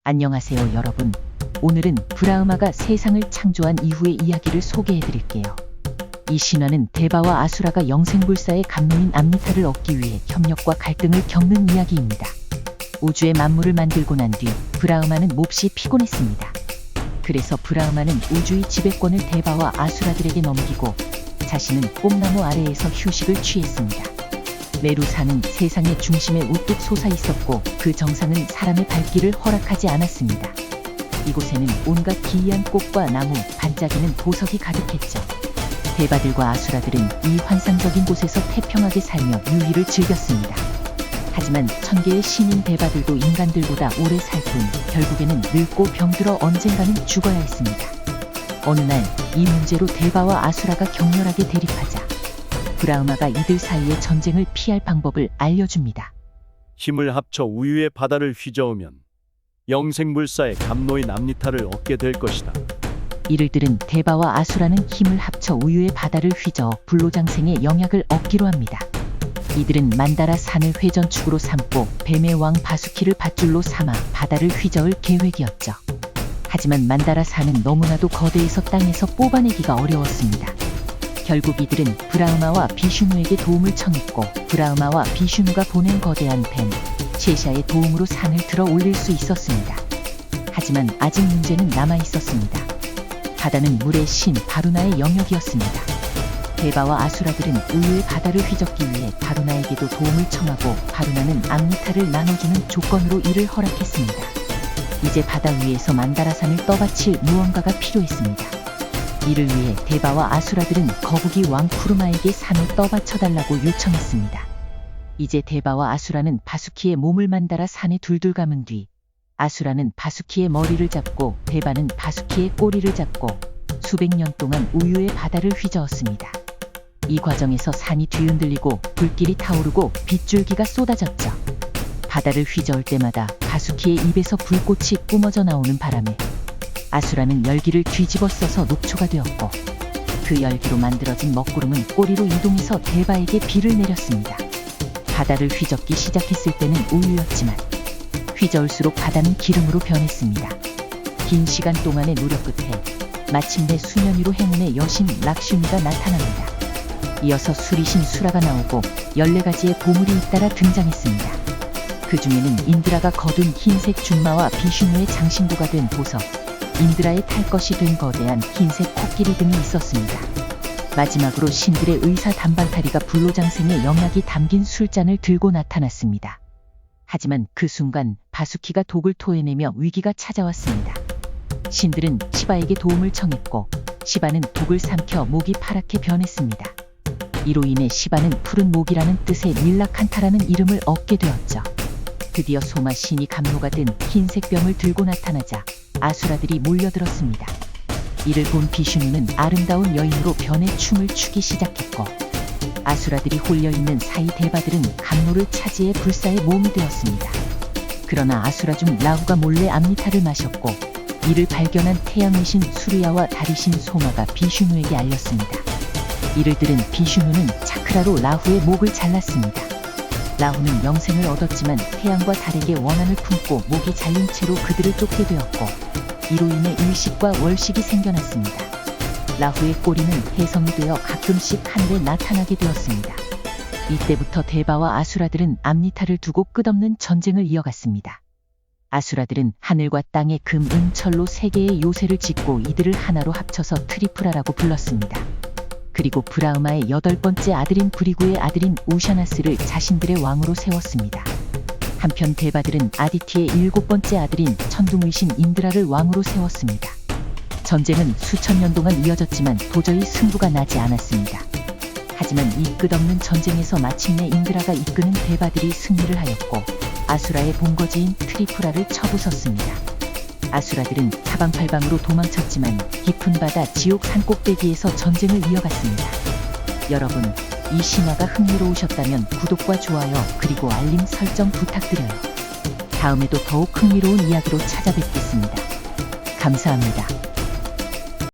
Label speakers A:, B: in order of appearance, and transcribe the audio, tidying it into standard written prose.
A: 안녕하세요 여러분. 오늘은 브라흐마가 세상을 창조한 이후의 이야기를 소개해드릴게요. 이 신화는 데바와 아수라가 영생불사의 감노인 암니타를 얻기 위해 협력과 갈등을 겪는 이야기입니다. 우주의 만물을 만들고 난 뒤 브라흐마는 몹시 피곤했습니다. 그래서 브라흐마는 우주의 지배권을 데바와 아수라들에게 넘기고 자신은 뽕나무 아래에서 휴식을 취했습니다. 메루사는 세상의 중심에 우뚝 솟아 있었고 그 정상은 사람의 발길을 허락하지 않았습니다. 이곳에는 온갖 기이한 꽃과 나무, 반짝이는 보석이 가득했죠. 데바들과 아수라들은 이 환상적인 곳에서 태평하게 살며 유희를 즐겼습니다. 하지만 천개의 신인 데바들도 인간들보다 오래 살 뿐 결국에는 늙고 병들어 언젠가는 죽어야 했습니다. 어느 날 이 문제로 데바와 아수라가 격렬하게 대립하자 브라흐마가 이들 사이의 전쟁을 피할 방법을 알려줍니다.
B: 힘을 합쳐 우유의 바다를 휘저으면 영생불사의 감노인 암니타를 얻게 될 것이다.
A: 이를 들은 데바와 아수라는 힘을 합쳐 우유의 바다를 휘저어 불로장생의 영약을 얻기로 합니다. 이들은 만다라 산을 회전축으로 삼고 뱀의 왕 바수키를 밧줄로 삼아 바다를 휘저을 계획이었죠. 하지만 만다라 산은 너무나도 거대해서 땅에서 뽑아내기가 어려웠습니다. 결국 이들은 브라흐마와 비슈누에게 도움을 청했고 브라흐마와 비슈누가 보낸 거대한 뱀 셰샤의 도움으로 산을 들어 올릴 수 있었습니다. 하지만 아직 문제는 남아 있었습니다. 바다는 물의 신 바루나의 영역이었습니다. 데바와 아수라들은 우유의 바다를 휘젓기 위해 바루나에게도 도움을 청하고 바루나는 암니타를 나눠주는 조건으로 이를 허락했습니다. 이제 바다 위에서 만다라산을 떠받칠 무언가가 필요했습니다. 이를 위해 데바와 아수라들은 거북이 왕 쿠르마에게 산을 떠받쳐달라고 요청했습니다. 이제 데바와 아수라는 바수키의 몸을 만다라 산에 둘둘 감은 뒤 아수라는 바수키의 머리를 잡고 데바는 바수키의 꼬리를 잡고 수백 년 동안 우유의 바다를 휘저었습니다. 이 과정에서 산이 뒤흔들리고 불길이 타오르고 빗줄기가 쏟아졌죠. 바다를 휘저을 때마다 바수키의 입에서 불꽃이 뿜어져 나오는 바람에 아수라는 열기를 뒤집어 써서 녹초가 되었고 그 열기로 만들어진 먹구름은 꼬리로 이동해서 데바에게 비를 내렸습니다. 바다를 휘젓기 시작했을 때는 우유였지만 휘저을수록 바다는 기름으로 변했습니다. 긴 시간 동안의 노력 끝에 마침내 수면 위로 행운의 여신 락슈미가 나타납니다. 이어서 수리신 수라가 나오고 14가지의 보물이 잇따라 등장했습니다. 그 중에는 인드라가 거둔 흰색 준마와 비슈누의 장신구가 된 보석, 인드라의 탈 것이 된 거대한 흰색 코끼리 등이 있었습니다. 마지막으로 신들의 의사 단방타리가 불로장생의 영약이 담긴 술잔을 들고 나타났습니다. 하지만 그 순간 바수키가 독을 토해내며 위기가 찾아왔습니다. 신들은 시바에게 도움을 청했고 시바는 독을 삼켜 목이 파랗게 변했습니다. 이로 인해 시바는 푸른 목이라는 뜻의 닐라칸타라는 이름을 얻게 되었죠. 드디어 소마 신이 감로가 든 흰색 병을 들고 나타나자 아수라들이 몰려들었습니다. 이를 본 비슈누는 아름다운 여인으로 변해 춤을 추기 시작했고 아수라들이 홀려있는 사이 데바들은 감로를 차지해 불사의 몸이 되었습니다. 그러나 아수라 중 라후가 몰래 암니타를 마셨고 이를 발견한 태양의 신 수르야와 다리신 소마가 비슈누에게 알렸습니다. 이를 들은 비슈누는 차크라로 라후의 목을 잘랐습니다. 라후는 영생을 얻었지만 태양과 달에게 원한을 품고 목이 잘린 채로 그들을 쫓게 되었고 이로 인해 일식과 월식이 생겨났습니다. 라후의 꼬리는 혜성이 되어 가끔씩 하늘에 나타나게 되었습니다. 이때부터 데바와 아수라들은 암니타를 두고 끝없는 전쟁을 이어갔습니다. 아수라들은 하늘과 땅에 금, 은, 철로 3개의 요새를 짓고 이들을 하나로 합쳐서 트리프라라고 불렀습니다. 그리고 브라흐마의 8번째 아들인 브리구의 아들인 우샤나스를 자신들의 왕으로 세웠습니다. 한편 데바들은 아디티의 7번째 아들인 천둥의신 인드라를 왕으로 세웠습니다. 전쟁은 수천 년 동안 이어졌지만 도저히 승부가 나지 않았습니다. 하지만 이 끝없는 전쟁에서 마침내 인드라가 이끄는 데바들이 승리를 하였고 아수라의 본거지인 트리프라를 쳐부쉈습니다. 아수라들은 사방팔방으로 도망쳤지만 깊은 바다 지옥 산꼭대기에서 전쟁을 이어갔습니다. 여러분, 이 신화가 흥미로우셨다면 구독과 좋아요 그리고 알림 설정 부탁드려요. 다음에도 더욱 흥미로운 이야기로 찾아뵙겠습니다. 감사합니다.